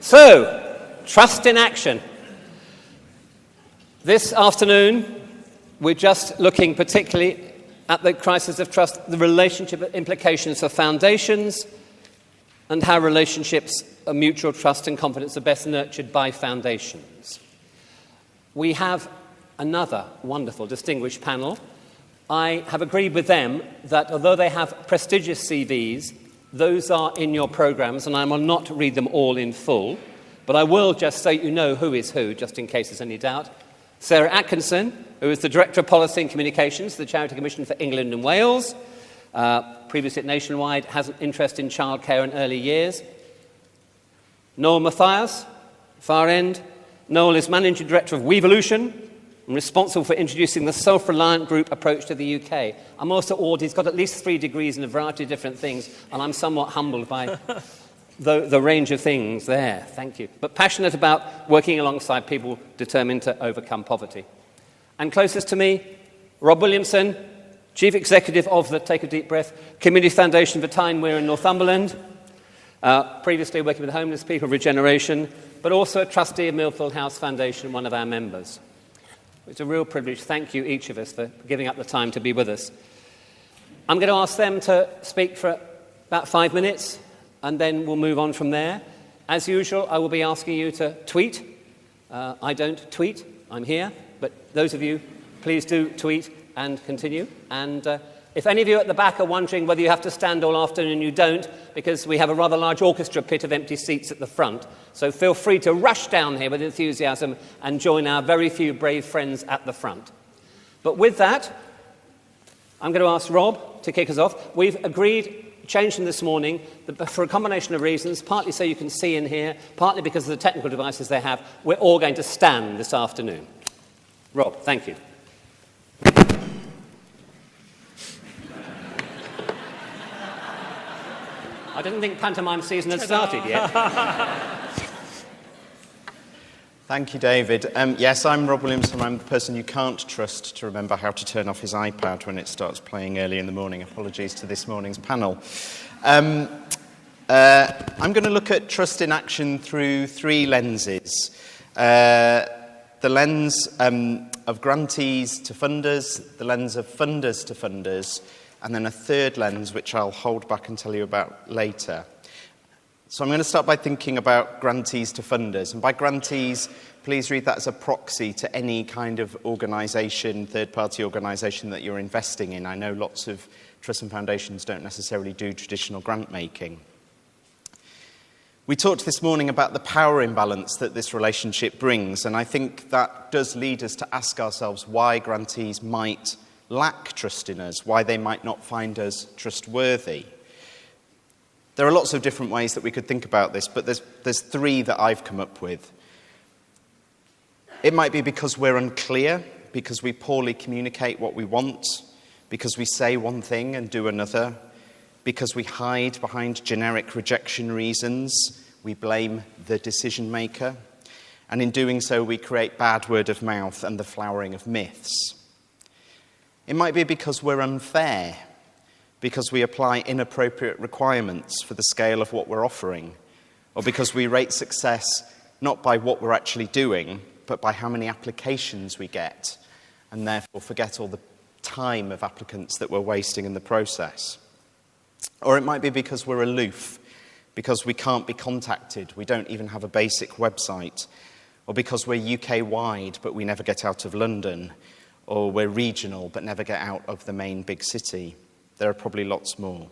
So, trust in action. This afternoon, we're just looking particularly at the crisis of trust, the relationship implications for foundations, and how relationships of mutual trust and confidence are best nurtured by foundations. We have another wonderful, distinguished panel. I have agreed with them that although they have prestigious CVs, those are in your programmes, and I will not read them all in full, but I will just say you know who is who, just in case there's any doubt. Sarah Atkinson, who is the Director of Policy and Communications for the Charity Commission for England and Wales, previously at Nationwide, has an interest in childcare and early years. Noel Mathias, far end. Noel is Managing Director of Weevolution and responsible for introducing the self-reliant group approach to the UK. I'm also awed he's got at least 3 degrees in a variety of different things, and I'm somewhat humbled by the range of things there. Thank you. But passionate about working alongside people determined to overcome poverty. And closest to me, Rob Williamson, Chief Executive of the, take a deep breath, Community Foundation for Tyne Wear in Northumberland, previously working with homeless people, Regeneration, but also a trustee of Millfield House Foundation, one of our members. It's a real privilege. Thank you, each of us, for giving up the time to be with us. I'm going to ask them to speak for about 5 minutes, and then we'll move on from there. As usual, I will be asking you to tweet. I don't tweet. I'm here. But those of you, please do tweet and continue. And if any of you at the back are wondering whether you have to stand all afternoon, you don't, because we have a rather large orchestra pit of empty seats at the front. So feel free to rush down here with enthusiasm and join our very few brave friends at the front. But with that, I'm going to ask Rob to kick us off. We've agreed, changed them this morning, for a combination of reasons, partly so you can see in here, partly because of the technical devices they have, we're all going to stand this afternoon. Rob, thank you. I didn't think pantomime season had started yet. Thank you, David. Yes, I'm Rob Williamson. I'm the person you can't trust to remember how to turn off his iPad when it starts playing early in the morning. Apologies to this morning's panel. I'm going to look at trust in action through 3 lenses. The lens of grantees to funders, the lens of funders to funders, and then a third lens, which I'll hold back and tell you about later. So I'm going to start by thinking about grantees to funders. And by grantees, please read that as a proxy to any kind of organisation, third-party organisation that you're investing in. I know lots of trusts and foundations don't necessarily do traditional grant-making. We talked this morning about the power imbalance that this relationship brings, and I think that does lead us to ask ourselves why grantees might lack trust in us, why they might not find us trustworthy. There are lots of different ways that we could think about this, but there's 3 that I've come up with. It might be because we're unclear, because we poorly communicate what we want, because we say one thing and do another, because we hide behind generic rejection reasons, we blame the decision maker, and in doing so we create bad word of mouth and the flowering of myths. It might be because we're unfair, because we apply inappropriate requirements for the scale of what we're offering, or because we rate success not by what we're actually doing, but by how many applications we get, and therefore forget all the time of applicants that we're wasting in the process. Or it might be because we're aloof, because we can't be contacted, we don't even have a basic website, or because we're UK-wide but we never get out of London, or we're regional but never get out of the main big city. There are probably lots more.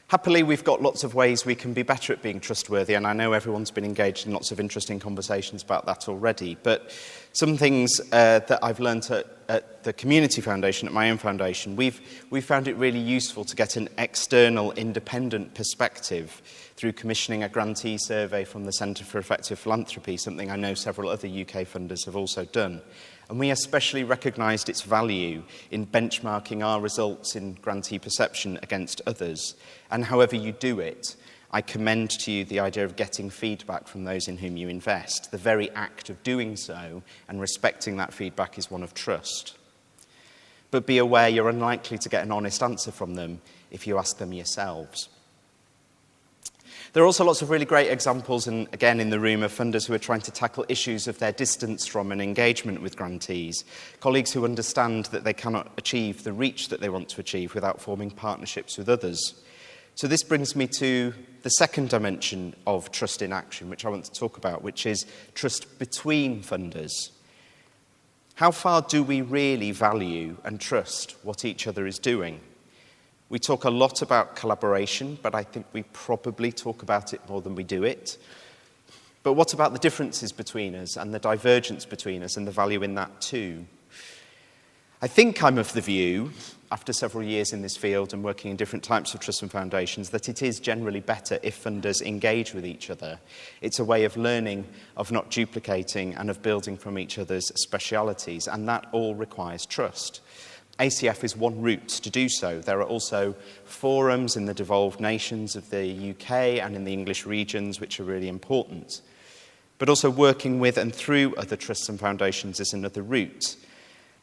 Happily, we've got lots of ways we can be better at being trustworthy, and I know everyone's been engaged in lots of interesting conversations about that already. But some things that I've learned at the Community Foundation, at my own foundation, we've found it really useful to get an external, independent perspective through commissioning a grantee survey from the Centre for Effective Philanthropy, something I know several other UK funders have also done. And we especially recognised its value in benchmarking our results in grantee perception against others. And however you do it, I commend to you the idea of getting feedback from those in whom you invest. The very act of doing so and respecting that feedback is one of trust. But be aware you're unlikely to get an honest answer from them if you ask them yourselves. There are also lots of really great examples, and again in the room, of funders who are trying to tackle issues of their distance from and engagement with grantees, colleagues who understand that they cannot achieve the reach that they want to achieve without forming partnerships with others. So this brings me to the second dimension of trust in action, which I want to talk about, which is trust between funders. How far do we really value and trust what each other is doing? We talk a lot about collaboration, but I think we probably talk about it more than we do it. But what about the differences between us and the divergence between us and the value in that too? I think I'm of the view, after several years in this field and working in different types of trusts and foundations, that it is generally better if funders engage with each other. It's a way of learning, of not duplicating, and of building from each other's specialities, and that all requires trust. ACF is one route to do so. There are also forums in the devolved nations of the UK and in the English regions which are really important. But also working with and through other trusts and foundations is another route.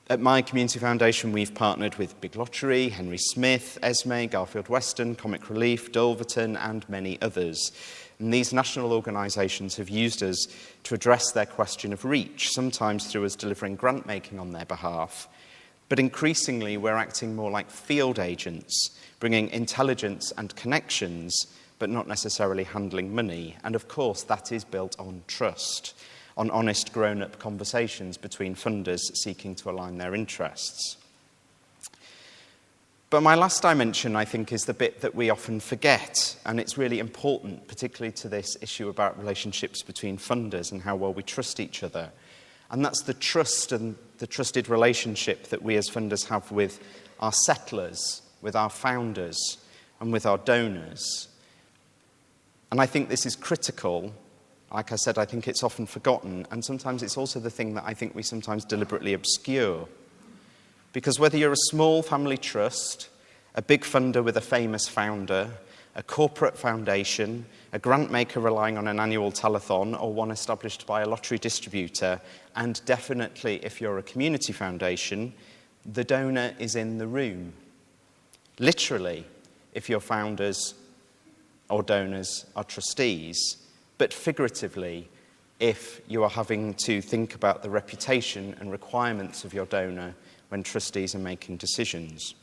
At my community foundation, we've partnered with Big Lottery, Henry Smith, Esme, Garfield Weston, Comic Relief, Dulverton, and many others. And these national organisations have used us to address their question of reach, sometimes through us delivering grant making on their behalf. But increasingly, we're acting more like field agents, bringing intelligence and connections, but not necessarily handling money. And of course, that is built on trust, on honest grown-up conversations between funders seeking to align their interests. But my last dimension, I think, is the bit that we often forget, and it's really important, particularly to this issue about relationships between funders and how well we trust each other. And that's the trust and the trusted relationship that we as funders have with our settlers, with our founders, and with our donors. And I think this is critical. Like I said, I think it's often forgotten, and sometimes it's also the thing that I think we sometimes deliberately obscure. Because whether you're a small family trust, a big funder with a famous founder, a corporate foundation, a grant maker relying on an annual telethon, or one established by a lottery distributor, and definitely if you're a community foundation, the donor is in the room. Literally, if your founders or donors are trustees, but figuratively, if you are having to think about the reputation and requirements of your donor when trustees are making decisions.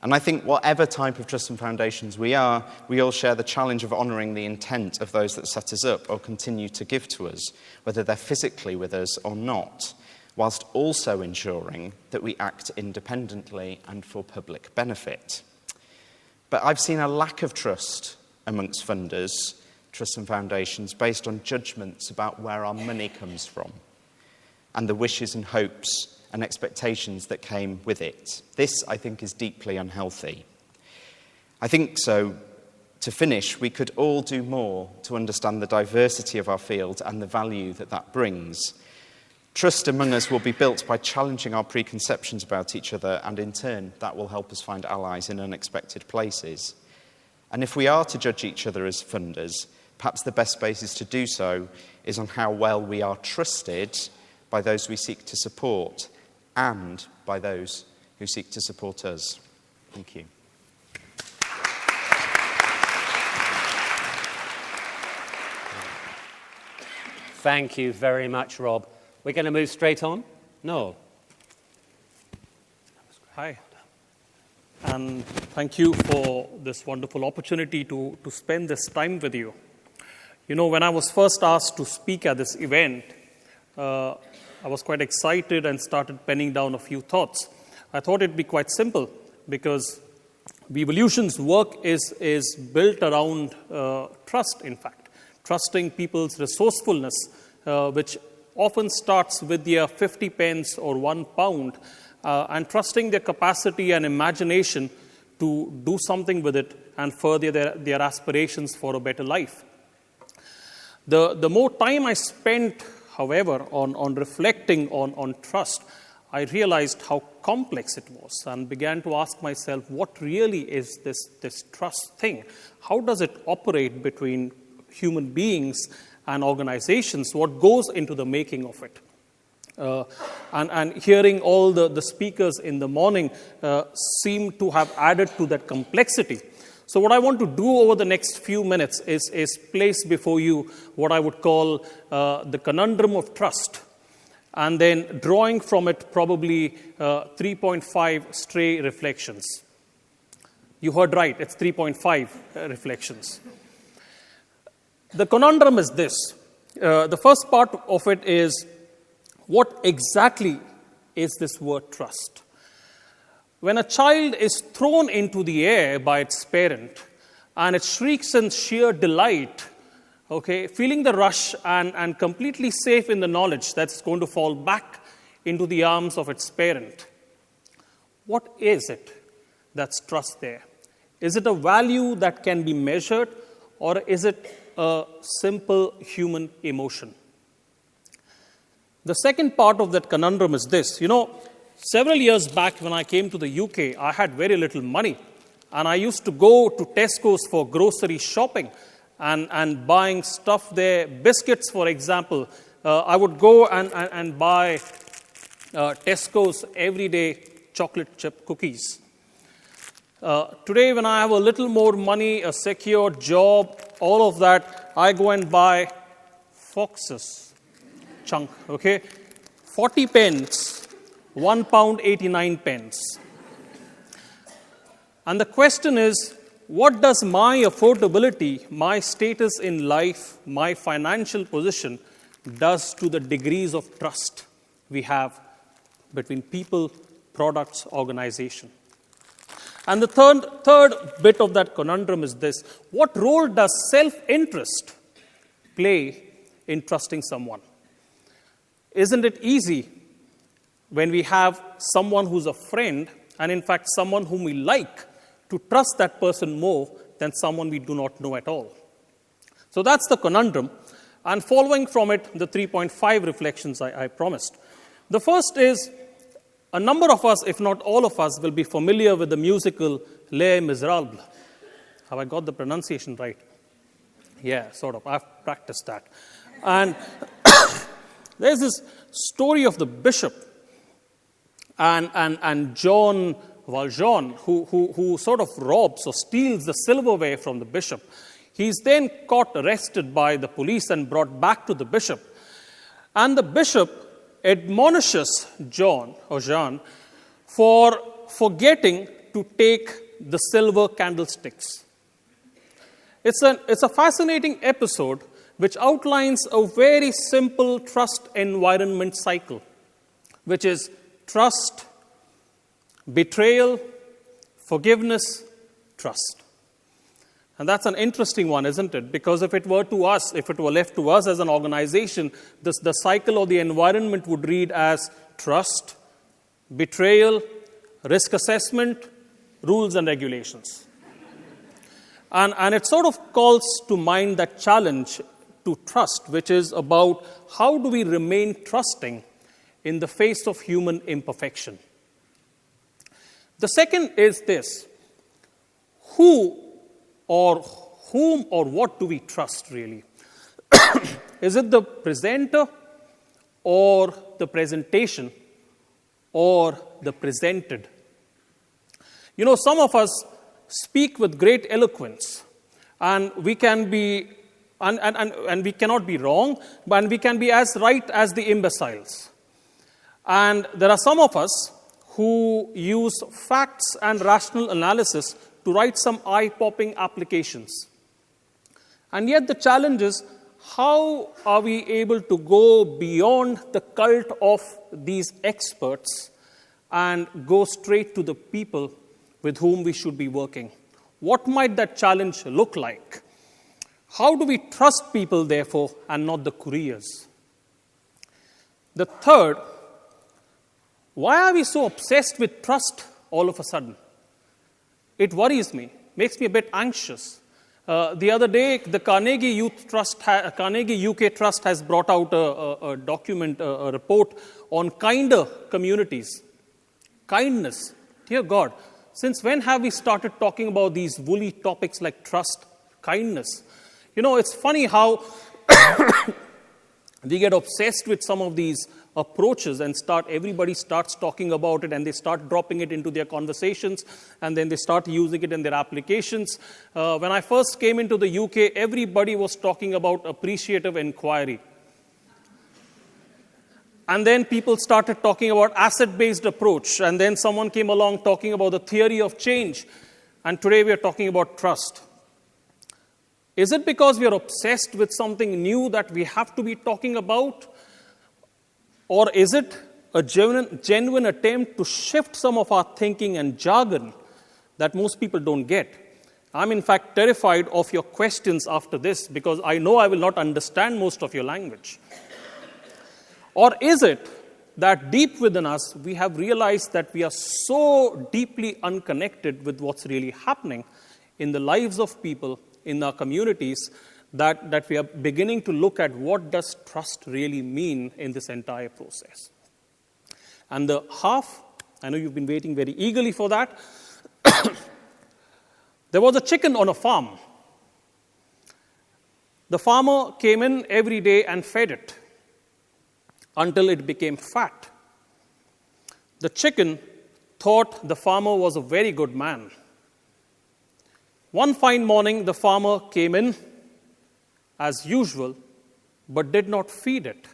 And I think whatever type of trusts and foundations we are, we all share the challenge of honouring the intent of those that set us up or continue to give to us, whether they're physically with us or not, whilst also ensuring that we act independently and for public benefit. But I've seen a lack of trust amongst funders, trusts and foundations, based on judgments about where our money comes from and the wishes and hopes and expectations that came with it. This, I think, is deeply unhealthy. I think so. To finish, we could all do more to understand the diversity of our field and the value that that brings. Trust among us will be built by challenging our preconceptions about each other, and in turn, that will help us find allies in unexpected places. And if we are to judge each other as funders, perhaps the best basis to do so is on how well we are trusted by those we seek to support and by those who seek to support us. Thank you. Thank you very much, Rob. We're going to move straight on? No. Hi. And thank you for this wonderful opportunity to spend this time with you. You know, when I was first asked to speak at this event, I was quite excited and started penning down a few thoughts. I thought it'd be quite simple because Evolution's work is built around trust, in fact. Trusting people's resourcefulness, which often starts with their 50 pence or £1, and trusting their capacity and imagination to do something with it and further their aspirations for a better life. The more time I spent, however, on reflecting on trust, I realized how complex it was and began to ask myself, what really is this trust thing? How does it operate between human beings and organizations? What goes into the making of it? And hearing all the speakers in the morning seemed to have added to that complexity. So what I want to do over the next few minutes is place before you what I would call the conundrum of trust, and then drawing from it probably 3.5 stray reflections. You heard right, it's 3.5 reflections. The conundrum is this. The first part of it is, what exactly is this word trust? When a child is thrown into the air by its parent and it shrieks in sheer delight, okay, feeling the rush and completely safe in the knowledge that it's going to fall back into the arms of its parent, what is it that's trust there? Is it a value that can be measured, or is it a simple human emotion? The second part of that conundrum is this. Several years back when I came to the UK, I had very little money. And I used to go to Tesco's for grocery shopping and buying stuff there. Biscuits, for example. I would go and buy Tesco's everyday chocolate chip cookies. Today, when I have a little more money, a secure job, all of that, I go and buy Fox's chunk, okay? 40 pence, £1.89. And the question is, what does my affordability, my status in life, my financial position does to the degrees of trust we have between people, products, organization? And the third bit of that conundrum is this. What role does self-interest play in trusting someone? Isn't it easy when we have someone who's a friend, and in fact someone whom we like, to trust that person more than someone we do not know at all? So that's the conundrum. And following from it, the 3.5 reflections I promised. The first is, a number of us, if not all of us, will be familiar with the musical Les Miserables. Have I got the pronunciation right? Yeah, sort of. I've practiced that. And there's this story of the bishop and John Valjean, who sort of robs or steals the silverware from the bishop. He's then caught, arrested by the police and brought back to the bishop. And the bishop admonishes Jean for forgetting to take the silver candlesticks. It's a fascinating episode which outlines a very simple trust environment cycle, which is trust, betrayal, forgiveness, trust. And that's an interesting one, isn't it? Because if it were left to us as an organization, the cycle or the environment would read as trust, betrayal, risk assessment, rules and regulations. And it sort of calls to mind that challenge to trust, which is about how do we remain trusting in the face of human imperfection. The second is this. Whom or what do we trust, really? Is it the presenter or the presentation or the presented? Some of us speak with great eloquence, and we can be, and we cannot be wrong, but we can be as right as the imbeciles. And there are some of us who use facts and rational analysis to write some eye-popping applications. And yet the challenge is, how are we able to go beyond the cult of these experts and go straight to the people with whom we should be working? What might that challenge look like? How do we trust people, therefore, and not the couriers? The third, why are we so obsessed with trust all of a sudden? It worries me, makes me a bit anxious. The other day, the Carnegie UK Trust has brought out a document, a report on kinder communities. Kindness. Dear God, since when have we started talking about these woolly topics like trust, kindness? It's funny how we get obsessed with some of these approaches and everybody starts talking about it and they start dropping it into their conversations and then they start using it in their applications. When I first came into the UK, everybody was talking about appreciative inquiry. And then people started talking about asset-based approach, and then someone came along talking about the theory of change, and today we are talking about trust. Is it because we are obsessed with something new that we have to be talking about? Or is it a genuine attempt to shift some of our thinking and jargon that most people don't get? I'm in fact terrified of your questions after this because I know I will not understand most of your language. Or is it that deep within us we have realized that we are so deeply unconnected with what's really happening in the lives of people, in our communities, that we are beginning to look at what does trust really mean in this entire process. And the half, I know you've been waiting very eagerly for that. There was a chicken on a farm. The farmer came in every day and fed it until it became fat. The chicken thought the farmer was a very good man. One fine morning, the farmer came in as usual, but did not feed it.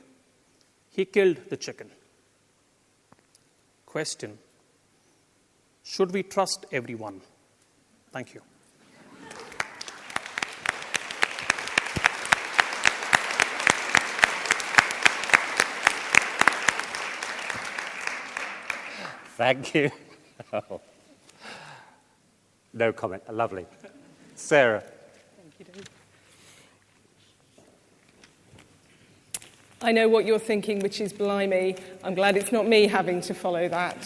He killed the chicken. Question: should we trust everyone? Thank you. Thank you. Oh. No comment. Lovely. Sarah. Thank you, David. I know what you're thinking, which is, blimey, I'm glad it's not me having to follow that.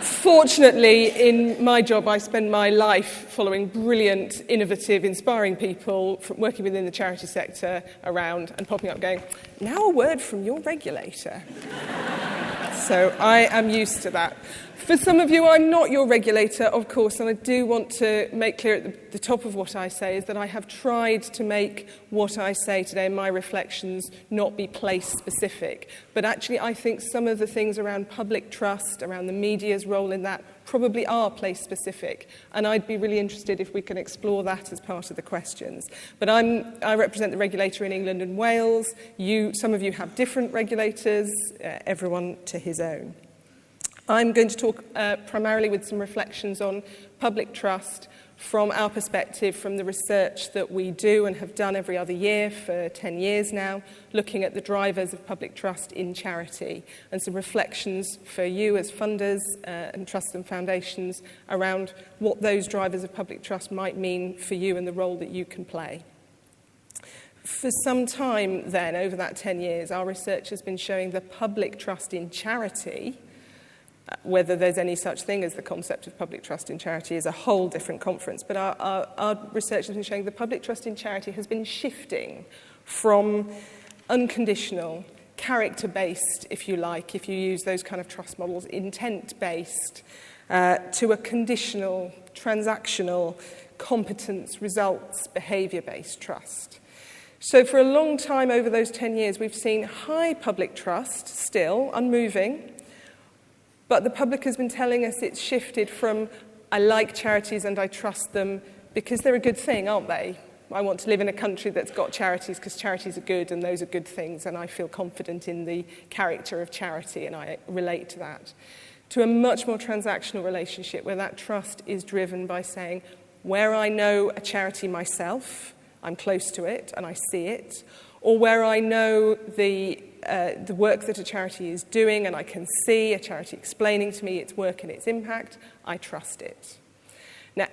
Fortunately, in my job, I spend my life following brilliant, innovative, inspiring people from working within the charity sector around and popping up going, now a word from your regulator. So I am used to that. For some of you, I'm not your regulator, of course, and I do want to make clear at the top of what I say is that I have tried to make what I say today, my reflections, not be place-specific. But actually, I think some of the things around public trust, around the media's role in that, probably are place-specific. And I'd be really interested if we can explore that as part of the questions. But I represent the regulator in England and Wales. Some of you have different regulators, everyone to his own. I'm going to talk primarily with some reflections on public trust from our perspective, from the research that we do and have done every other year for 10 years now, looking at the drivers of public trust in charity, and some reflections for you as funders and trusts and foundations around what those drivers of public trust might mean for you and the role that you can play. For some time then, over that 10 years, our research has been showing the public trust in charity. Whether there's any such thing as the concept of public trust in charity is a whole different conference. But our research has been showing the public trust in charity has been shifting from unconditional, character-based, if you like, if you use those kind of trust models, intent-based, to a conditional, transactional, competence, results, behaviour-based trust. So for a long time over those 10 years, we've seen high public trust, still unmoving. But the public has been telling us it's shifted from, I like charities and I trust them because they're a good thing, aren't they? I want to live in a country that's got charities because charities are good and those are good things, and I feel confident in the character of charity and I relate to that. To a much more transactional relationship where that trust is driven by saying, where I know a charity myself, I'm close to it and I see it, or where I know the work that a charity is doing and I can see a charity explaining to me its work and its impact, I trust it. Now,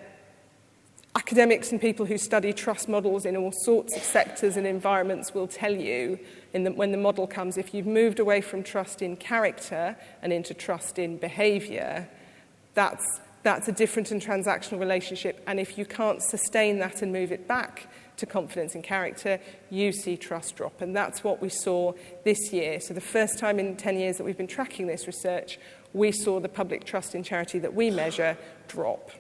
academics and people who study trust models in all sorts of sectors and environments will tell you when the model comes, if you've moved away from trust in character and into trust in behaviour, that's a different and transactional relationship. And if you can't sustain that and move it back to confidence in character, you see trust drop. And that's what we saw this year. So the first time in 10 years that we've been tracking this research, we saw the public trust in charity that we measure drop.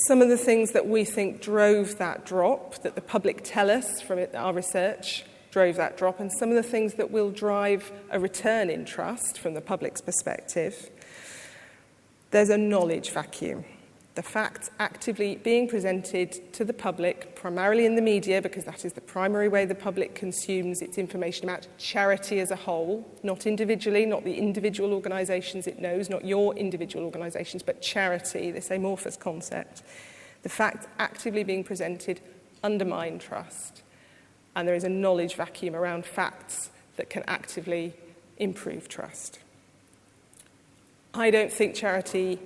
Some of the things that we think drove that drop, that the public tell us from our research, drove that drop, and some of the things that will drive a return in trust from the public's perspective. There's a knowledge vacuum. The facts actively being presented to the public, primarily in the media, because that is the primary way the public consumes its information about charity as a whole, not individually, not the individual organisations it knows, not your individual organisations, but charity, this amorphous concept. The facts actively being presented undermine trust, and there is a knowledge vacuum around facts that can actively improve trust. I don't think charity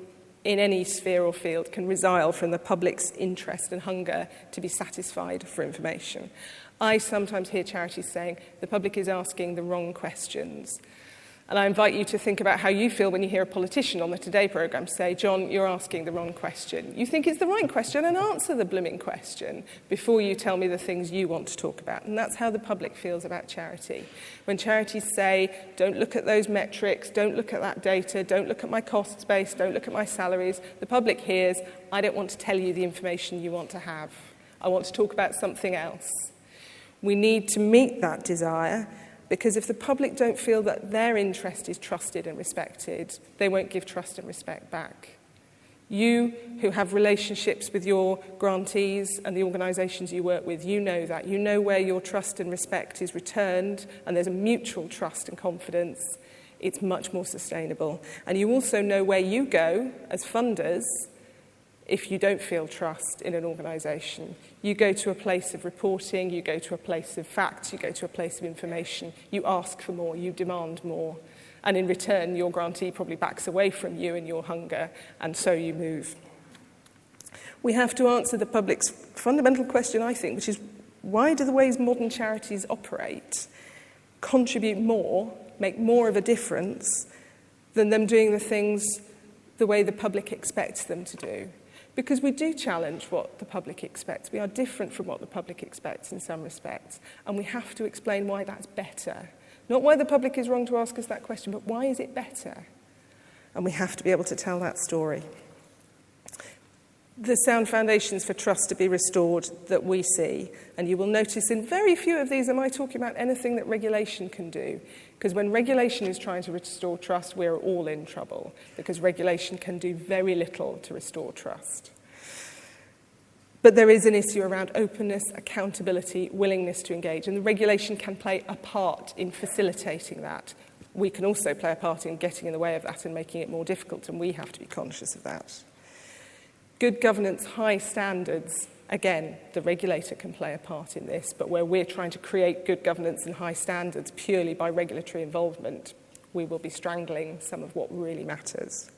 in any sphere or field can resile from the public's interest and hunger to be satisfied for information. I sometimes hear charities saying the public is asking the wrong questions. And I invite you to think about how you feel when you hear a politician on the Today programme say, John, you're asking the wrong question. You think it's the right question and answer the blooming question before you tell me the things you want to talk about. And that's how the public feels about charity. When charities say, don't look at those metrics, don't look at that data, don't look at my costs base, don't look at my salaries, the public hears, I don't want to tell you the information you want to have. I want to talk about something else. We need to meet that desire, because if the public don't feel that their interest is trusted and respected, they won't give trust and respect back. You who have relationships with your grantees and the organisations you work with, you know that. You know where your trust and respect is returned, and there's a mutual trust and confidence. It's much more sustainable. And you also know where you go as funders if you don't feel trust in an organisation. You go to a place of reporting, you go to a place of facts, you go to a place of information. You ask for more, you demand more. And in return, your grantee probably backs away from you and your hunger, and so you move. We have to answer the public's fundamental question, I think, which is, why do the ways modern charities operate contribute more, make more of a difference, than them doing the things the way the public expects them to do? Because we do challenge what the public expects. We are different from what the public expects in some respects. And we have to explain why that's better. Not why the public is wrong to ask us that question, but why is it better? And we have to be able to tell that story. The sound foundations for trust to be restored that we see, and you will notice in very few of these am I talking about anything that regulation can do. Because when regulation is trying to restore trust, we're all in trouble, because regulation can do very little to restore trust. But there is an issue around openness, accountability, willingness to engage, and the regulation can play a part in facilitating that. We can also play a part in getting in the way of that and making it more difficult, and we have to be conscious of that. Good governance, high standards. Again, the regulator can play a part in this, but where we're trying to create good governance and high standards purely by regulatory involvement, we will be strangling some of what really matters.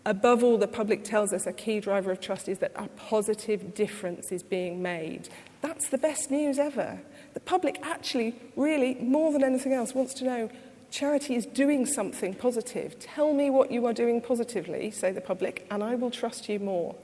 Above all, the public tells us a key driver of trust is that a positive difference is being made. That's the best news ever. The public actually, really, more than anything else, wants to know charity is doing something positive. Tell me what you are doing positively, say the public, and I will trust you more.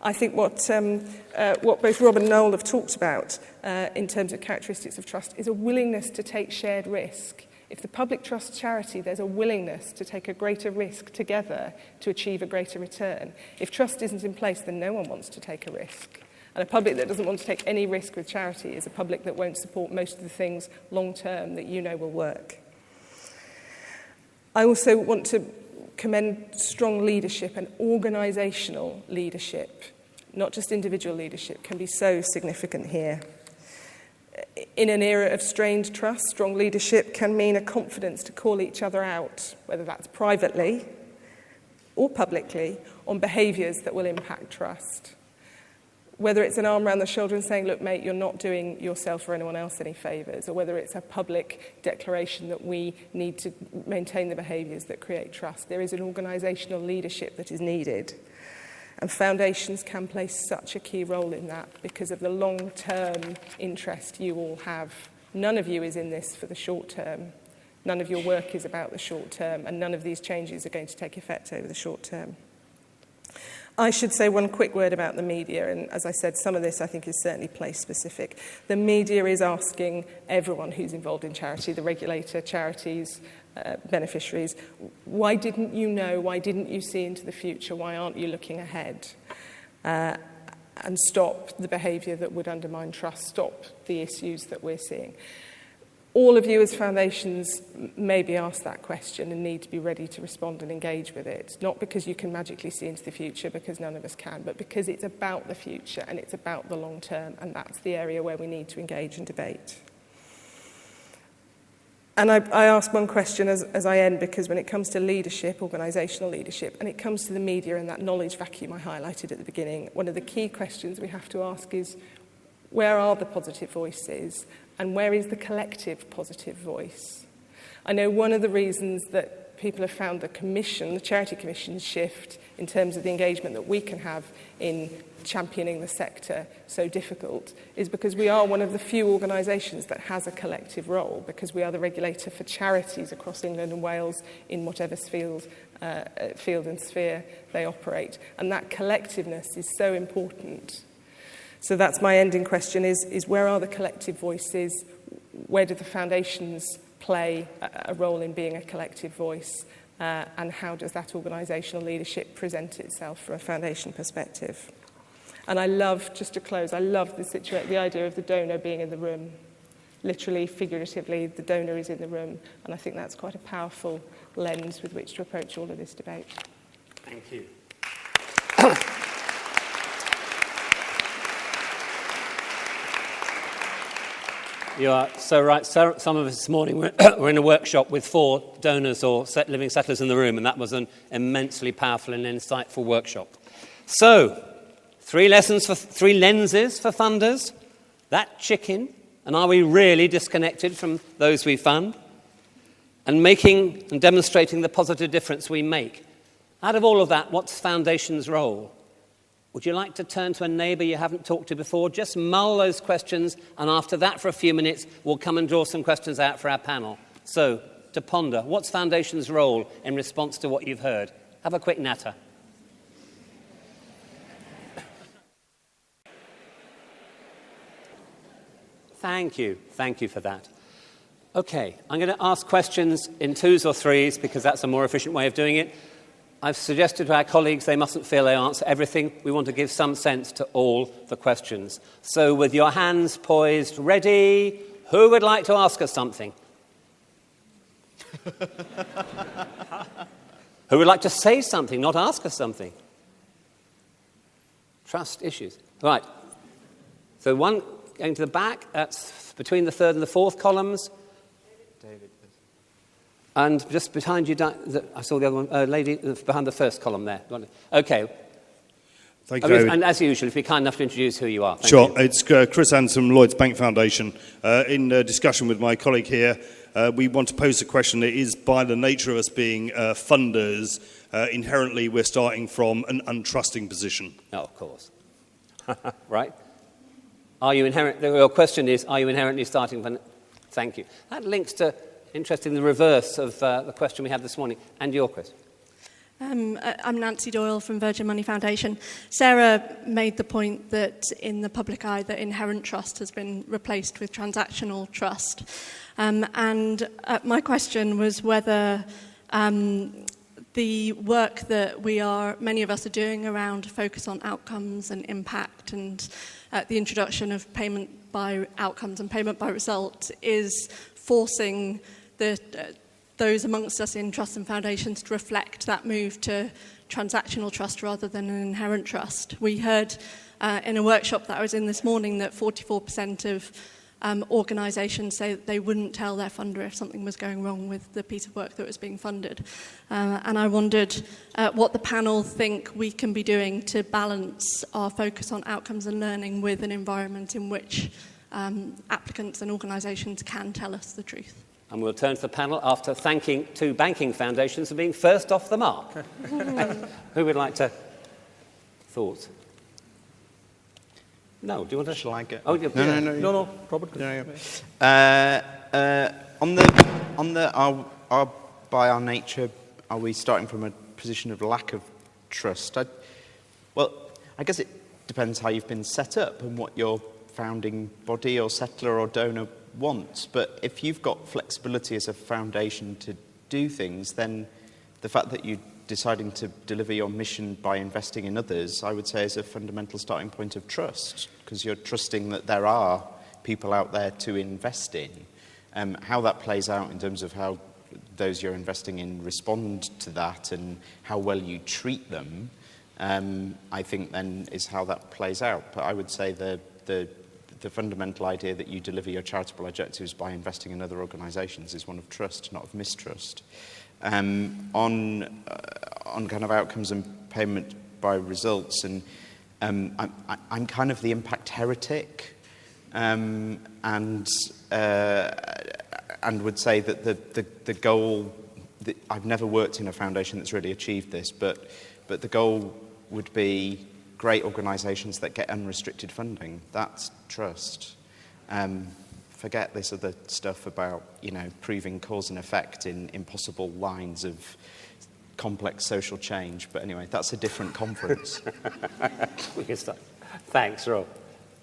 I think what both Rob and Noel have talked about in terms of characteristics of trust is a willingness to take shared risk. If the public trusts charity, there's a willingness to take a greater risk together to achieve a greater return. If trust isn't in place, then no one wants to take a risk. And a public that doesn't want to take any risk with charity is a public that won't support most of the things long-term that you know will work. I also want to commend strong leadership and organisational leadership, not just individual leadership, can be so significant here. In an era of strained trust, strong leadership can mean a confidence to call each other out, whether that's privately or publicly, on behaviours that will impact trust. Whether it's an arm around the shoulder and saying, look, mate, you're not doing yourself or anyone else any favours, or whether it's a public declaration that we need to maintain the behaviours that create trust. There is an organisational leadership that is needed. And foundations can play such a key role in that because of the long-term interest you all have. None of you is in this for the short term. None of your work is about the short term, and none of these changes are going to take effect over the short term. I should say one quick word about the media, and as I said, some of this I think is certainly place-specific. The media is asking everyone who's involved in charity, the regulator, charities, beneficiaries, why didn't you know, why didn't you see into the future, why aren't you looking ahead? and stop the behaviour that would undermine trust, stop the issues that we're seeing. All of you as foundations may be asked that question and need to be ready to respond and engage with it, not because you can magically see into the future, because none of us can, but because it's about the future and it's about the long term, and that's the area where we need to engage and debate. And I ask one question as I end, because when it comes to leadership, organisational leadership, and it comes to the media and that knowledge vacuum I highlighted at the beginning, one of the key questions we have to ask is, where are the positive voices and where is the collective positive voice? I know one of the reasons that people have found the Commission, the Charity Commission's shift in terms of the engagement that we can have in championing the sector so difficult is because we are one of the few organisations that has a collective role, because we are the regulator for charities across England and Wales in whatever field and sphere they operate. And that collectiveness is so important. So that's my ending question is where are the collective voices? Where do the foundations play a role in being a collective voice? And how does that organisational leadership present itself from a foundation perspective? And I love, just to close, I love the idea of the donor being in the room. Literally, figuratively, the donor is in the room. And I think that's quite a powerful lens with which to approach all of this debate. Thank you. You are so right. So, some of us this morning were in a workshop with 4 donors or living settlers in the room, and that was an immensely powerful and insightful workshop. So, 3 lenses for funders. That chicken, and are we really disconnected from those we fund? And making and demonstrating the positive difference we make. Out of all of that, what's Foundation's role? Would you like to turn to a neighbour you haven't talked to before? Just mull those questions, and after that, for a few minutes, we'll come and draw some questions out for our panel. So, to ponder, what's Foundation's role in response to what you've heard? Have a quick natter. Thank you for that. Okay, I'm going to ask questions in 2s or 3s because that's a more efficient way of doing it. I've suggested to our colleagues they mustn't feel they answer everything. We want to give some sense to all the questions. So with your hands poised, ready, who would like to ask us something? Who would like to say something, not ask us something? Trust issues. Right. So one going to the back, that's between the 3rd and the 4th columns. David. And just behind you, I saw the other one, lady behind the 1st column there. Okay. Thank you, David. And as usual, if you're kind enough to introduce who you are. Thank Sure. you. It's Chris Anson, Lloyds Bank Foundation. In discussion with my colleague here, we want to pose a question that is, by the nature of us being funders, inherently we're starting from an untrusting position. Oh, of course. Right? Your question is, are you inherently starting from... Thank you. That links to, interesting, the reverse of the question we had this morning, and your question. I'm Nancy Doyle from Virgin Money Foundation. Sarah made the point that in the public eye that inherent trust has been replaced with transactional trust. And my question was whether the work that many of us are doing around focus on outcomes and impact and the introduction of payment by outcomes and payment by result is forcing those amongst us in trusts and foundations to reflect that move to transactional trust rather than an inherent trust. We heard in a workshop that I was in this morning that 44% of organisations say that they wouldn't tell their funder if something was going wrong with the piece of work that was being funded. And I wondered what the panel think we can be doing to balance our focus on outcomes and learning with an environment in which applicants and organisations can tell us the truth. And we'll turn to the panel after thanking 2 banking foundations for being first off the mark. Who would like to? Thoughts? No, do you want to? Shall I go? Oh, No, Robert. By our nature, are we starting from a position of lack of trust? I guess it depends how you've been set up and what your founding body or settler or donor wants. But if you've got flexibility as a foundation to do things, then the fact that you deciding to deliver your mission by investing in others, I would say is a fundamental starting point of trust, because you're trusting that there are people out there to invest in. How that plays out in terms of how those you're investing in respond to that and how well you treat them, I think then is how that plays out. But I would say the fundamental idea that you deliver your charitable objectives by investing in other organisations is one of trust, not of mistrust. On kind of outcomes and payment by results, and I'm kind of the impact heretic, and would say that the goal, I've never worked in a foundation that's really achieved this, but the goal would be great organisations that get unrestricted funding. That's trust. Forget this other stuff about, proving cause and effect in impossible lines of complex social change. But anyway, that's a different conference. We can start. Thanks, Rob.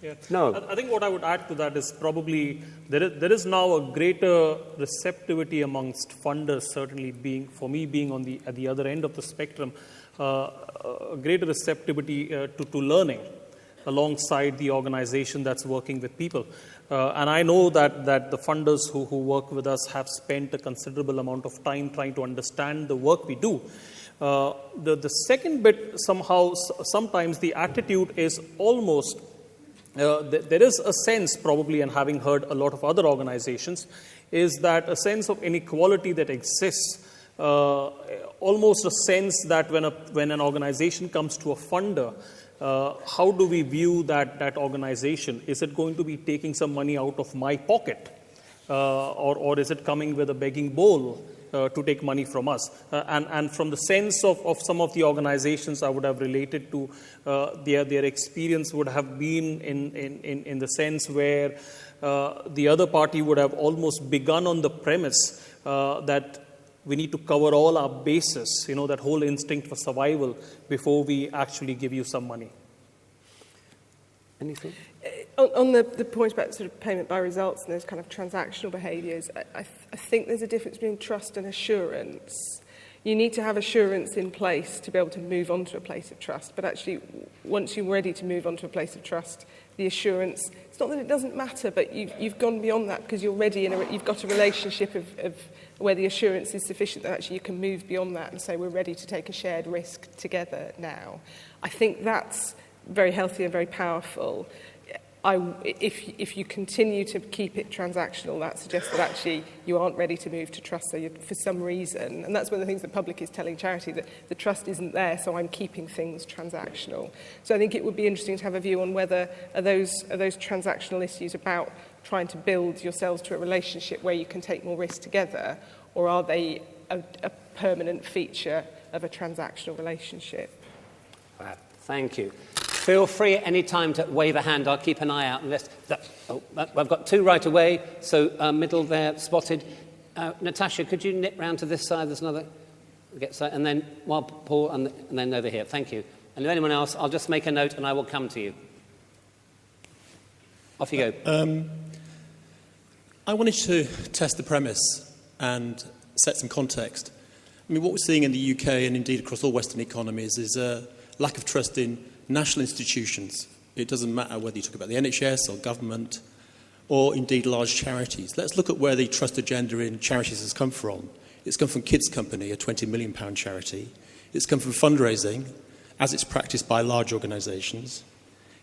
Yeah. No. I think what I would add to that is probably there is now a greater receptivity amongst funders, certainly being at the other end of the spectrum, a greater receptivity to learning alongside the organization that's working with people. And I know that the funders who work with us have spent a considerable amount of time trying to understand the work we do. The second bit, sometimes the attitude is almost, there is a sense probably, and having heard a lot of other organizations, is that a sense of inequality that exists, almost a sense that when an organization comes to a funder, how do we view that organization? Is it going to be taking some money out of my pocket? Or is it coming with a begging bowl to take money from us? And from the sense of some of the organizations I would have related to, their experience would have been in the sense where the other party would have almost begun on the premise that we need to cover all our bases, that whole instinct for survival before we actually give you some money. Anything? On the point about sort of payment by results and those kind of transactional behaviours, I think there's a difference between trust and assurance. You need to have assurance in place to be able to move on to a place of trust. But actually, once you're ready to move on to a place of trust, the assurance, it's not that it doesn't matter, but you've gone beyond that because you're ready and you've got a relationship of where the assurance is sufficient that actually you can move beyond that and say we're ready to take a shared risk together now. I think that's very healthy and very powerful. If you continue to keep it transactional, that suggests that actually you aren't ready to move to trust, so for some reason, and that's one of the things the public is telling charity, that the trust isn't there, so I'm keeping things transactional. So I think it would be interesting to have a view on whether are those transactional issues about trying to build yourselves to a relationship where you can take more risk together, or are they a permanent feature of a transactional relationship? Thank you. Feel free at any time to wave a hand. I'll keep an eye out. I've got two right away, so middle there, spotted. Natasha, could you nip round to this side? There's another. And then Paul, and then over here. Thank you. And if anyone else, I'll just make a note and I will come to you. Off you go. I wanted to test the premise and set some context. I mean, what we're seeing in the UK and indeed across all Western economies is a lack of trust in national institutions. It doesn't matter whether you talk about the NHS or government or indeed large charities. Let's look at where the trust agenda in charities has come from. It's come from Kids Company, a £20 million charity. It's come from fundraising, as it's practiced by large organisations.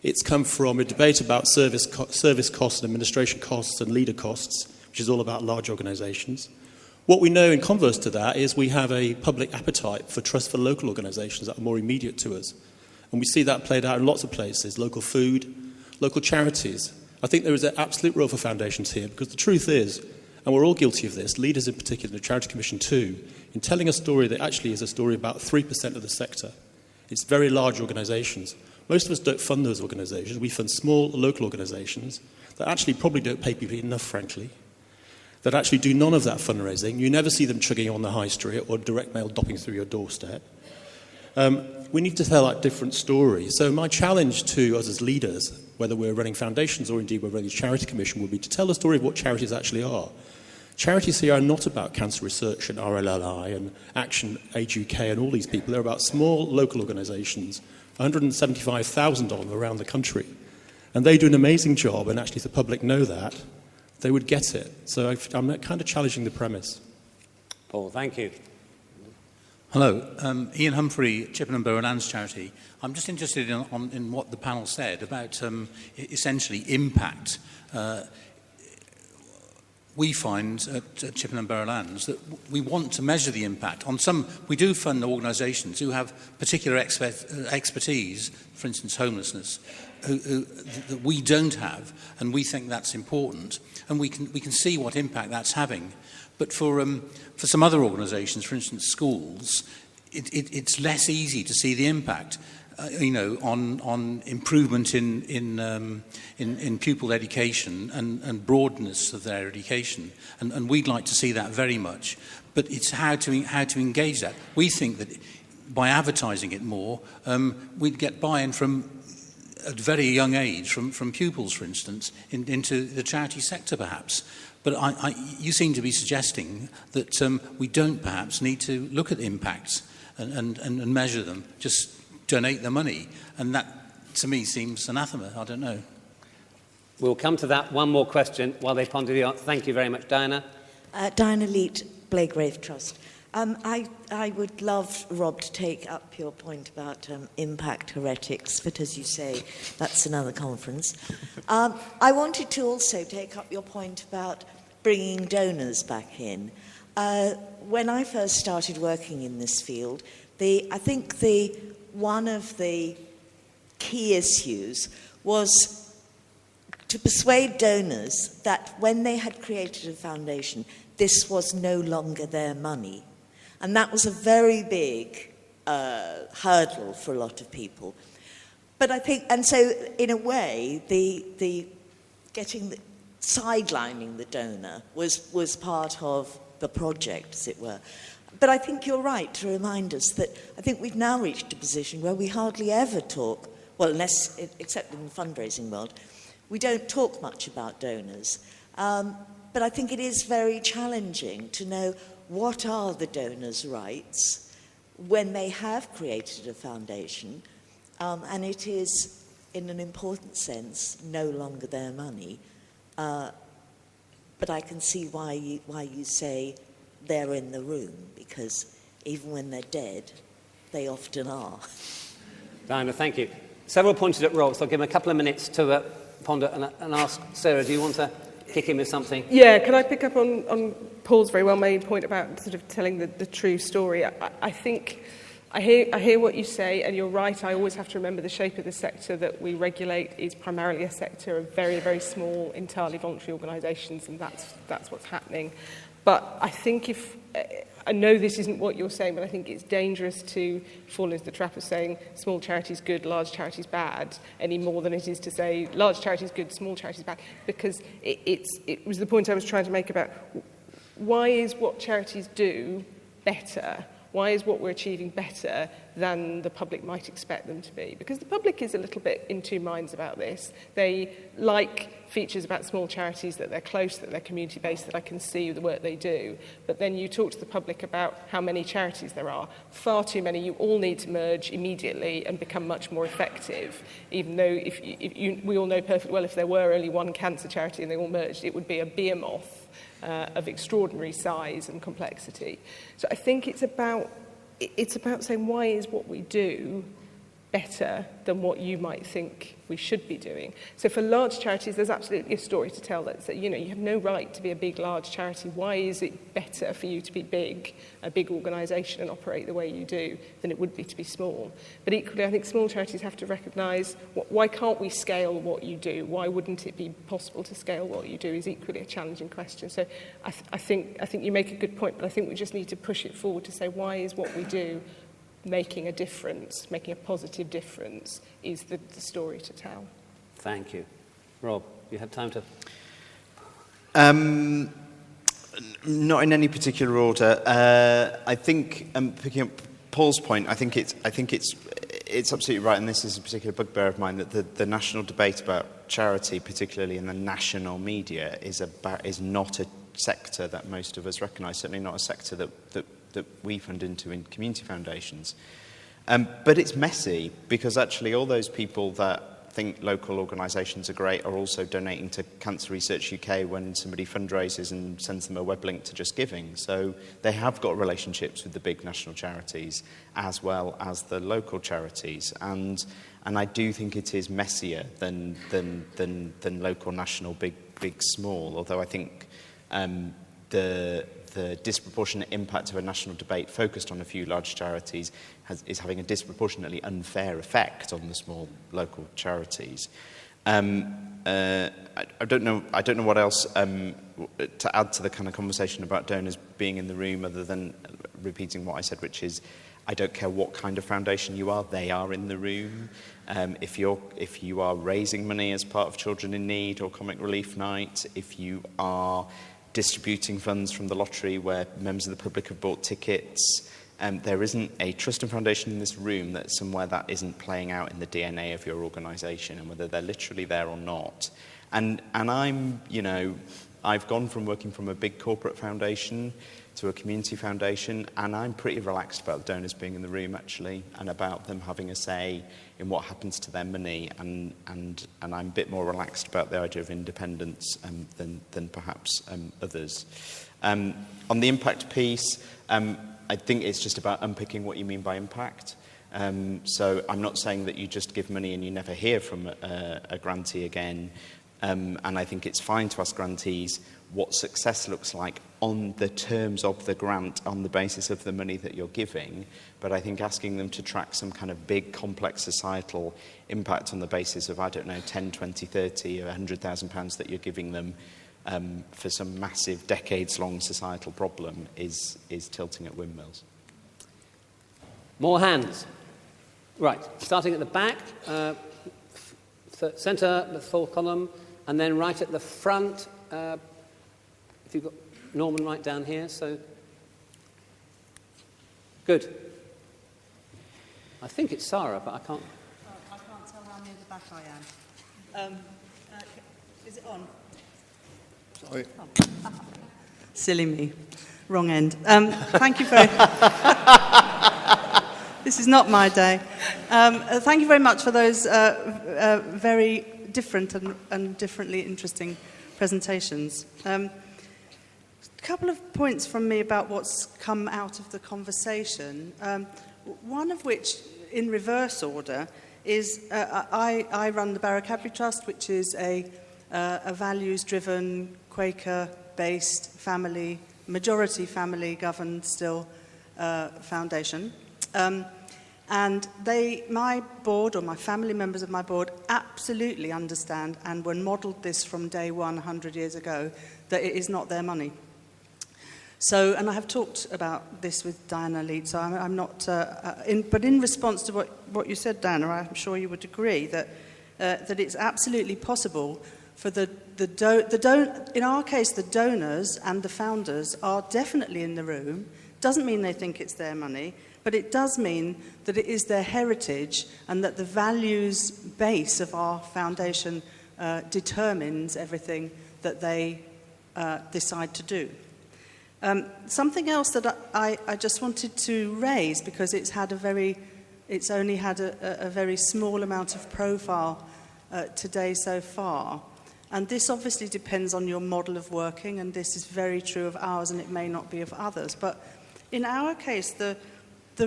It's come from a debate about service costs and administration costs and leader costs, which is all about large organisations. What we know in converse to that is we have a public appetite for trust for local organisations that are more immediate to us. And we see that played out in lots of places, local food, local charities. I think there is an absolute role for foundations here, because the truth is, and we're all guilty of this, leaders in particular, the Charity Commission too, in telling a story that actually is a story about 3% of the sector. It's very large organisations. Most of us don't fund those organisations. We fund small local organisations that actually probably don't pay people enough, frankly, that actually do none of that fundraising. You never see them chugging on the high street or direct mail dopping through your doorstep. We need to tell that different story. So my challenge to us as leaders, whether we're running foundations or indeed we're running a charity commission, would be to tell the story of what charities actually are. Charities here are not about cancer research and RLLI and Action Age UK and all these people. They're about small local organisations, 175,000 of them around the country. And they do an amazing job, and actually if the public know that, they would get it. So I'm kind of challenging the premise. Paul, thank you. Hello, Ian Humphrey, Chippenham Borough Lands Charity. I'm just interested in what the panel said about essentially impact. We find at Chippenham Borough Lands that we want to measure the impact. On some, we do fund organisations who have particular expertise, for instance, homelessness, that we don't have, and we think that's important, and we can see what impact that's having. But for some other organisations, for instance, schools, it's less easy to see the impact. On improvement in pupil education and broadness of their education, and we'd like to see that very much. But it's how to engage that. We think that by advertising it more, we'd get buy-in from at a very young age, from pupils, for instance, into the charity sector, perhaps. But you seem to be suggesting that we don't perhaps need to look at impacts and measure them. Just donate the money, and that to me seems anathema. I don't know. We'll come to that. One more question while they ponder the answer. Thank you very much, Diana. Diana Leet, Blagrave Trust. I would love, Rob, to take up your point about impact heretics, but as you say, that's another conference. I wanted to also take up your point about bringing donors back in. When I first started working in this field, I think one of the key issues was to persuade donors that when they had created a foundation, this was no longer their money. And that was a very big hurdle for a lot of people. But I think, and so in a way, sidelining the donor was part of the project, as it were. But I think you're right to remind us that I think we've now reached a position where we hardly ever talk, well, except in the fundraising world, we don't talk much about donors. But I think it is very challenging to know what are the donors' rights when they have created a foundation, and it is, in an important sense, no longer their money. But I can see why you say they're in the room, because even when they're dead, they often are. Diana, thank you. Several pointed at Rob, so I'll give him a couple of minutes to ponder and ask Sarah, do you want to kick in with something? Yeah, can I pick up on Paul's very well-made point about sort of telling the true story? I think I hear what you say, and you're right. I always have to remember the shape of the sector that we regulate is primarily a sector of very, very small, entirely voluntary organisations, and that's what's happening. But I think I know this isn't what you're saying, but I think it's dangerous to fall into the trap of saying small charities good, large charities bad, any more than it is to say large charities good, small charities bad, because it was the point I was trying to make about why is what charities do better? Why is what we're achieving better than the public might expect them to be? Because the public is a little bit in two minds about this. They like features about small charities, that they're close, that they're community-based, that I can see the work they do. But then you talk to the public about how many charities there are. Far too many. You all need to merge immediately and become much more effective. Even though we all know perfectly well if there were only one cancer charity and they all merged, it would be a behemoth of extraordinary size and complexity. So I think it's about saying why is what we do better than what you might think we should be doing. So for large charities, there's absolutely a story to tell that you have no right to be a big, large charity. Why is it better for you to be big, a big organisation and operate the way you do than it would be to be small? But equally, I think small charities have to recognise why can't we scale what you do? Why wouldn't it be possible to scale what you do is equally a challenging question. So I think you make a good point, but I think we just need to push it forward to say why is what we do making a difference, making a positive difference, is the story to tell. Thank you. Rob, you have time to... Not in any particular order. I think, picking up Paul's point, I think it's absolutely right, and this is a particular bugbear of mine, that the national debate about charity, particularly in the national media, is not a sector that most of us recognise, certainly not a sector that we fund into in community foundations. But it's messy, because actually all those people that think local organisations are great are also donating to Cancer Research UK when somebody fundraises and sends them a web link to Just Giving. So they have got relationships with the big national charities as well as the local charities. And I do think it is messier than local, national, big, small, although I think the disproportionate impact of a national debate focused on a few large charities is having a disproportionately unfair effect on the small local charities. I don't know what else to add to the kind of conversation about donors being in the room, other than repeating what I said, which is, I don't care what kind of foundation you are, they are in the room. If you are raising money as part of Children in Need or Comic Relief Night, if you are distributing funds from the lottery where members of the public have bought tickets, there isn't a trust and foundation in this room that somewhere that isn't playing out in the DNA of your organisation, and whether they're literally there or not. And I'm, I've gone from working from a big corporate foundation to a community foundation, and I'm pretty relaxed about the donors being in the room, actually, and about them having a say in what happens to their money, and I'm a bit more relaxed about the idea of independence than perhaps others. On the impact piece, I think it's just about unpicking what you mean by impact. So I'm not saying that you just give money and you never hear from a grantee again, and I think it's fine to ask grantees what success looks like on the terms of the grant, on the basis of the money that you're giving, but I think asking them to track some kind of big, complex societal impact on the basis of, 10, 20, 30, or £100,000 that you're giving them for some massive, decades-long societal problem is tilting at windmills. More hands. Right, starting at the back, centre, the full column, and then right at the front. If you've got Norman right down here, so good. I think it's Sarah, but I can't. I can't tell how near the back I am. Is it on? Sorry. Oh. Silly me. Wrong end. Thank you very This is not my day. Thank you very much for those very different and differently interesting presentations. A couple of points from me about what's come out of the conversation. One of which, in reverse order, is I run the Barrow Cadbury Trust, which is a values-driven, Quaker-based family, majority family-governed still foundation. And my board, or my family members of my board, absolutely understand and were modelled this from day one 100 years ago, that it is not their money. So, and I have talked about this with Diana Leeds, so I'm not, but in response to what you said, Diana, I'm sure you would agree that it's absolutely possible for in our case, the donors and the founders are definitely in the room. Doesn't mean they think it's their money, but it does mean that it is their heritage, and that the values base of our foundation determines everything that they decide to do. Something else that I just wanted to raise, because it's only had a very small amount of profile today so far. And this obviously depends on your model of working, and this is very true of ours, and it may not be of others. But in our case, the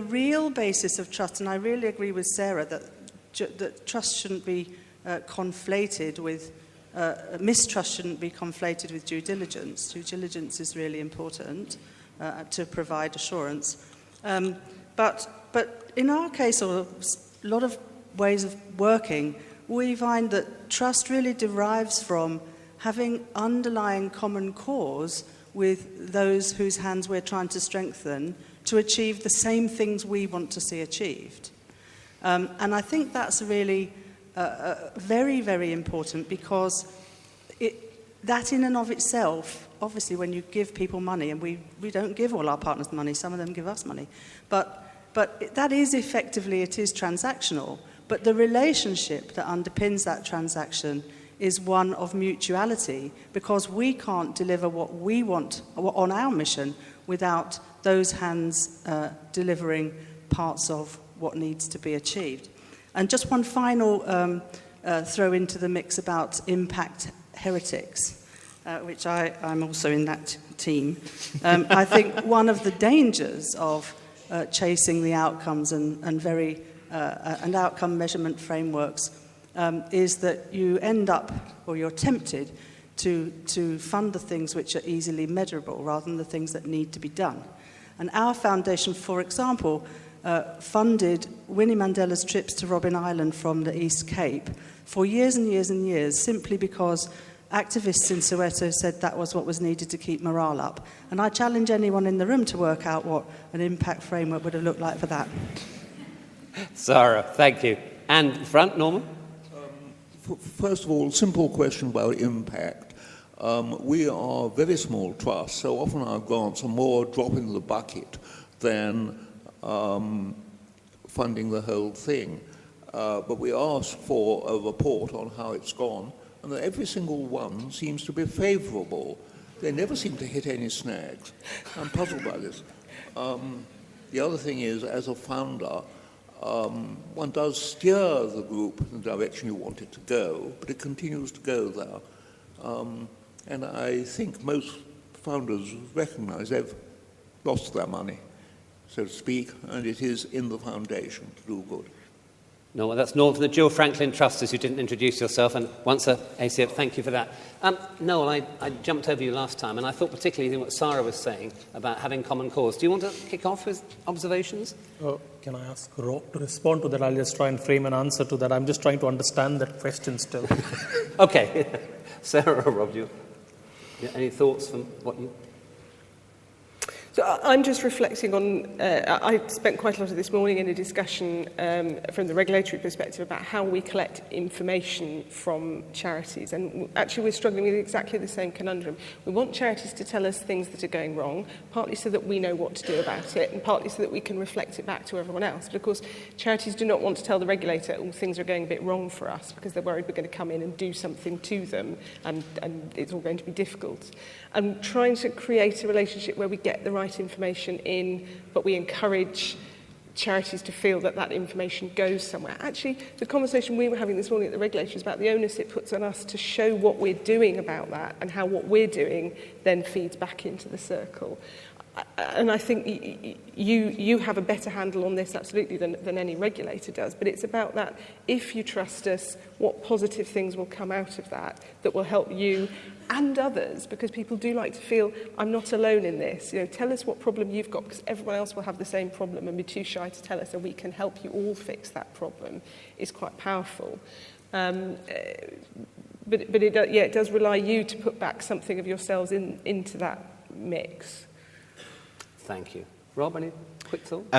real basis of trust, and I really agree with Sarah that trust shouldn't be conflated with, mistrust shouldn't be conflated with due diligence. Due diligence is really important to provide assurance. But in our case, or a lot of ways of working, we find that trust really derives from having underlying common cause with those whose hands we're trying to strengthen to achieve the same things we want to see achieved. And I think that's really very, very important, because that in and of itself, obviously when you give people money, and we don't give all our partners money, some of them give us money, but that is effectively, it is transactional. But the relationship that underpins that transaction is one of mutuality, because we can't deliver what we want on our mission without those hands delivering parts of what needs to be achieved. And just one final throw into the mix about impact heretics, which I'm also in that team. I think one of the dangers of chasing the outcomes and outcome measurement frameworks is that you end up, or you're tempted to fund the things which are easily measurable rather than the things that need to be done. And our foundation, for example, funded Winnie Mandela's trips to Robben Island from the East Cape for years and years and years, simply because activists in Soweto said that was what was needed to keep morale up. And I challenge anyone in the room to work out what an impact framework would have looked like for that. Sarah, thank you. And front, Norman? First of all, simple question about impact. We are a very small trust, so often our grants are more a drop in the bucket than funding the whole thing. But we ask for a report on how it's gone, and every single one seems to be favourable. They never seem to hit any snags. I'm puzzled by this. The other thing is, as a founder, one does steer the group in the direction you want it to go, but it continues to go there. And I think most founders recognise they've lost their money, so to speak, and it is in the foundation to do good. No, that's Noel from the Jill Franklin Trusters, who didn't introduce yourself, and once a ACF, thank you for that. Noel, I jumped over you last time, and I thought particularly what Sarah was saying about having common cause. Do you want to kick off with observations? Can I ask Rob to respond to that? I'll just try and frame an answer to that. I'm just trying to understand that question still. Okay. Sarah or Rob, any thoughts from what you... So I'm just reflecting on, I spent quite a lot of this morning in a discussion from the regulatory perspective about how we collect information from charities. And actually we're struggling with exactly the same conundrum. We want charities to tell us things that are going wrong, partly so that we know what to do about it, and partly so that we can reflect it back to everyone else. But of course, charities do not want to tell the regulator, oh, things are going a bit wrong for us, because they're worried we're going to come in and do something to them, and it's all going to be difficult. And trying to create a relationship where we get the right information in, but we encourage charities to feel that that information goes somewhere. Actually, the conversation we were having this morning at the regulator is about the onus it puts on us to show what we're doing about that, and how what we're doing then feeds back into the circle. And I think you have a better handle on this, absolutely, than any regulator does. But it's about that, if you trust us, what positive things will come out of that will help you and others, because people do like to feel, I'm not alone in this. You know, tell us what problem you've got, because everyone else will have the same problem and be too shy to tell us, and we can help you all fix that problem, is quite powerful. But it does rely you to put back something of yourselves into that mix. Thank you. Rob, any quick thought? I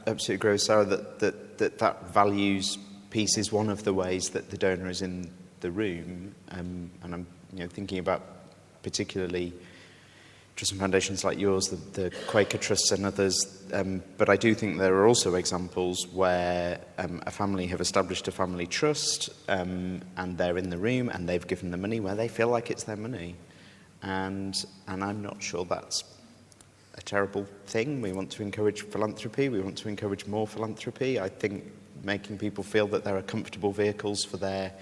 absolutely agree with Sarah that values piece is one of the ways that the donor is in the room, and I'm thinking about particularly trusts and foundations like yours, the Quaker Trusts and others, but I do think there are also examples where a family have established a family trust, and they're in the room and they've given the money where they feel like it's their money, and I'm not sure that's a terrible thing. We want to encourage philanthropy. We want to encourage more philanthropy. I think making people feel that there are comfortable vehicles for their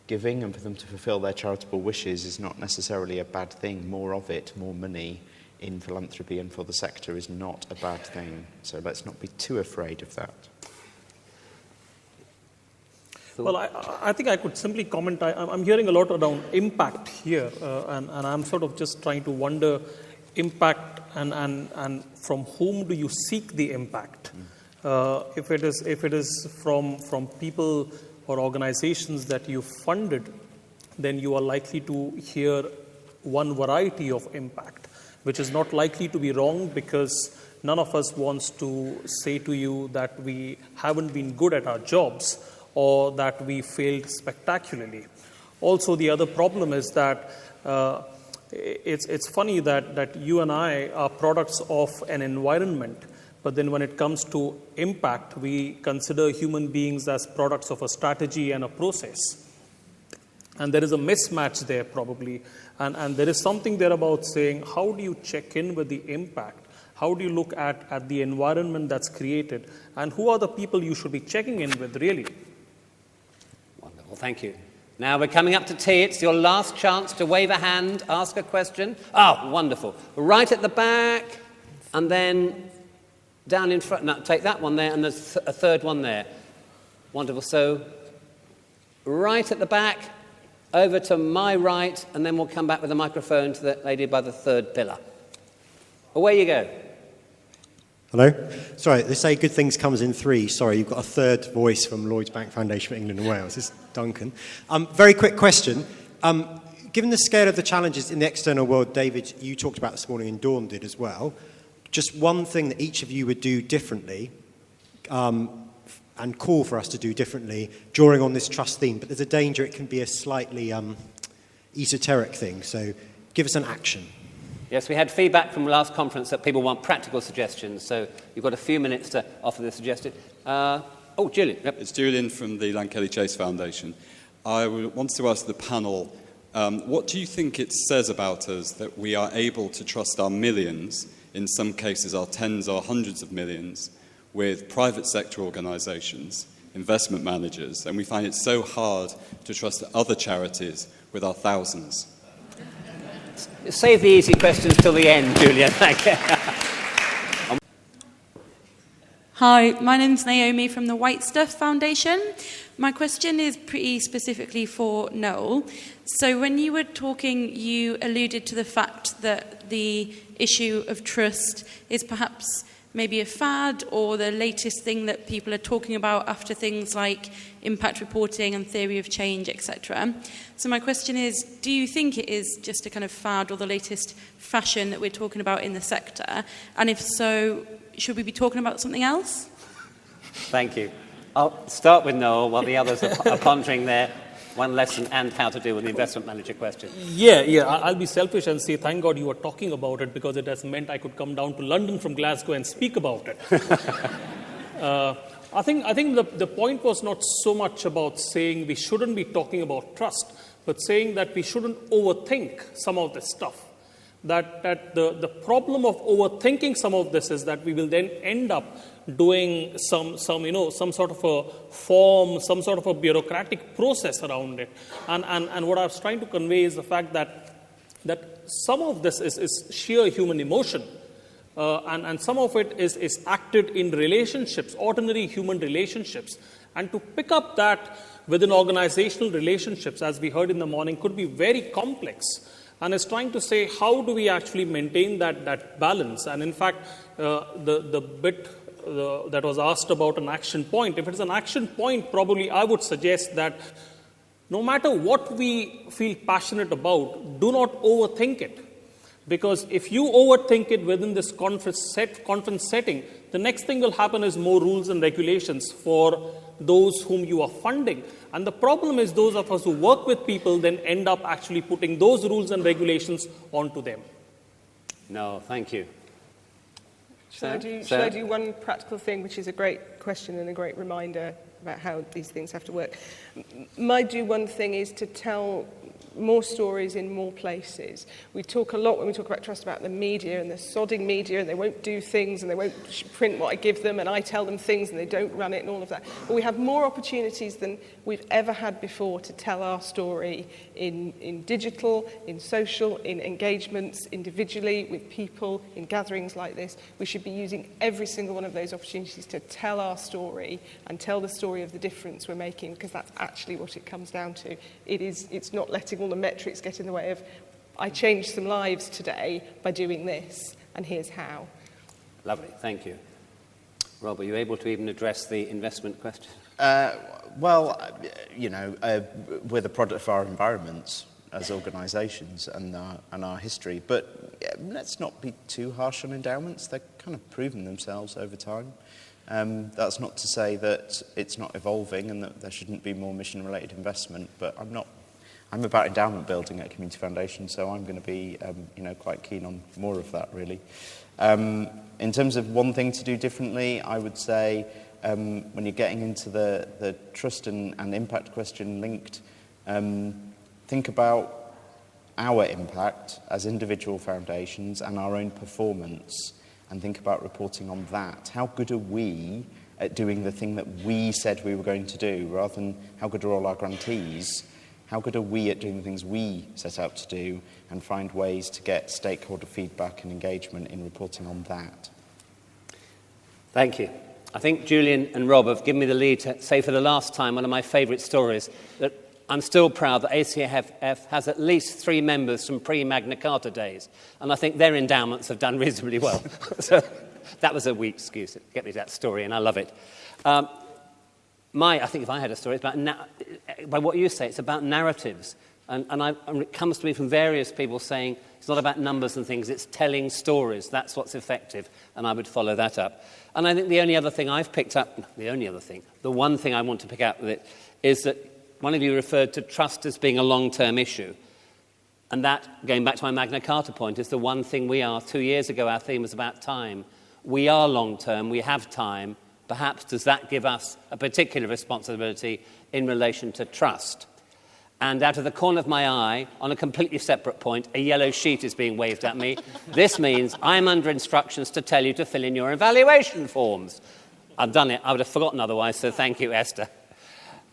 giving and for them to fulfil their charitable wishes is not necessarily a bad thing. More of it, more money in philanthropy and for the sector is not a bad thing. So let's not be too afraid of that. Well, I think I could simply comment. I'm hearing a lot around impact here, and I'm sort of just trying to wonder impact and from whom do you seek the impact? If it is from people or organizations that you funded, then you are likely to hear one variety of impact, which is not likely to be wrong, because none of us wants to say to you that we haven't been good at our jobs or that we failed spectacularly. Also, the other problem is that it's funny that you and I are products of an environment, but then when it comes to impact, we consider human beings as products of a strategy and a process. And there is a mismatch there probably. And there is something there about saying, how do you check in with the impact? How do you look at the environment that's created? And who are the people you should be checking in with, really? Wonderful, thank you. Now we're coming up to tea. It's your last chance to wave a hand, ask a question. Oh, wonderful. Right at the back, and then down in front. No, take that one there, and there's a third one there. Wonderful. So, right at the back, over to my right, and then we'll come back with the microphone to the lady by the third pillar. Away you go. Hello? Sorry, they say good things comes in three. Sorry, you've got a third voice from Lloyds Bank Foundation for England and Wales. It's Duncan. Very quick question. Given the scale of the challenges in the external world, David, you talked about this morning and Dawn did as well, just one thing that each of you would do differently and call for us to do differently, drawing on this trust theme, but there's a danger it can be a slightly esoteric thing. So give us an action. Yes, we had feedback from the last conference that people want practical suggestions, so you've got a few minutes to offer the suggested. Julian. Yep. It's Julian from the Lankelly Chase Foundation. I wanted to ask the panel, what do you think it says about us that we are able to trust our millions, in some cases our tens or hundreds of millions, with private sector organisations, investment managers, and we find it so hard to trust other charities with our thousands? Save the easy questions till the end, Julian. Thank you. Hi, my name's Naomi from the White Stuff Foundation. My question is pretty specifically for Noel. So when you were talking, you alluded to the fact that the issue of trust is perhaps maybe a fad or the latest thing that people are talking about after things like impact reporting and theory of change, etc. So my question is, do you think it is just a kind of fad or the latest fashion that we're talking about in the sector? And if so, should we be talking about something else? Thank you. I'll start with Noel while the others are pondering their one lesson and how to deal with the investment manager question. Yeah, I'll be selfish and say, thank God you were talking about it, because it has meant I could come down to London from Glasgow and speak about it. I think the point was not so much about saying we shouldn't be talking about trust, but saying that we shouldn't overthink some of this stuff. That the problem of overthinking some of this is that we will then end up doing some sort of a form, some sort of a bureaucratic process around it. And what I was trying to convey is the fact that some of this is sheer human emotion. And some of it is acted in relationships, ordinary human relationships. And to pick up that within organizational relationships, as we heard in the morning, could be very complex. And it's trying to say, how do we actually maintain that balance? And in fact, the bit that was asked about an action point, if it's an action point, probably I would suggest that no matter what we feel passionate about, do not overthink it. Because if you overthink it within this conference setting, the next thing will happen is more rules and regulations for those whom you are funding. And the problem is those of us who work with people then end up actually putting those rules and regulations onto them. No, thank you. Shall I do one practical thing, which is a great question and a great reminder about how these things have to work? My do one thing is to tell more stories in more places. We talk a lot when we talk about trust about the media and the sodding media, and they won't do things and they won't print what I give them, and I tell them things and they don't run it and all of that. But we have more opportunities than we've ever had before to tell our story in digital, in social, in engagements, individually, with people, in gatherings like this. We should be using every single one of those opportunities to tell our story and tell the story of the difference we're making, because that's actually what it comes down to. It's not letting all the metrics get in the way of, I changed some lives today by doing this, and here's how. Lovely, thank you. Rob, are you able to even address the investment question? Well, we're the product of our environments as organisations and our history. But let's not be too harsh on endowments. They're kind of proven themselves over time. That's not to say that it's not evolving and that there shouldn't be more mission-related investment, but I'm about endowment building at Community Foundation, so I'm going to be, quite keen on more of that, really. In terms of one thing to do differently, I would say when you're getting into the trust and impact question linked, think about our impact as individual foundations and our own performance, and think about reporting on that. How good are we at doing the thing that we said we were going to do, rather than how good are all our grantees? How good are we at doing the things we set out to do, and find ways to get stakeholder feedback and engagement in reporting on that? Thank you. I think Julian and Rob have given me the lead to say for the last time one of my favourite stories, that I'm still proud that ACF has at least 3 members from pre-Magna Carta days, and I think their endowments have done reasonably well. So that was a weak excuse to get me to that story, and I love it. I think if I had a story, it's about, by what you say, it's about narratives. And it comes to me from various people saying it's not about numbers and things, it's telling stories. That's what's effective, and I would follow that up. And I think the one thing I want to pick out with it is that one of you referred to trust as being a long-term issue. And that, going back to my Magna Carta point, is the one thing we are. 2 years ago, our theme was about time. We are long-term, we have time. Perhaps does that give us a particular responsibility in relation to trust? And out of the corner of my eye, on a completely separate point, a yellow sheet is being waved at me. This means I'm under instructions to tell you to fill in your evaluation forms. I've done it. I would have forgotten otherwise, so thank you, Esther.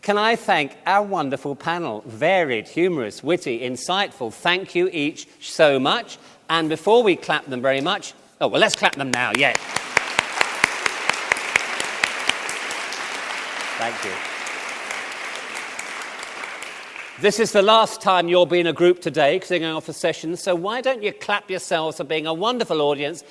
Can I thank our wonderful panel? Varied, humorous, witty, insightful. Thank you each so much. And before we clap them very much... Oh, well, let's clap them now, yes. Thank you. This is the last time you'll be in a group today because they're going off for sessions, so why don't you clap yourselves for being a wonderful audience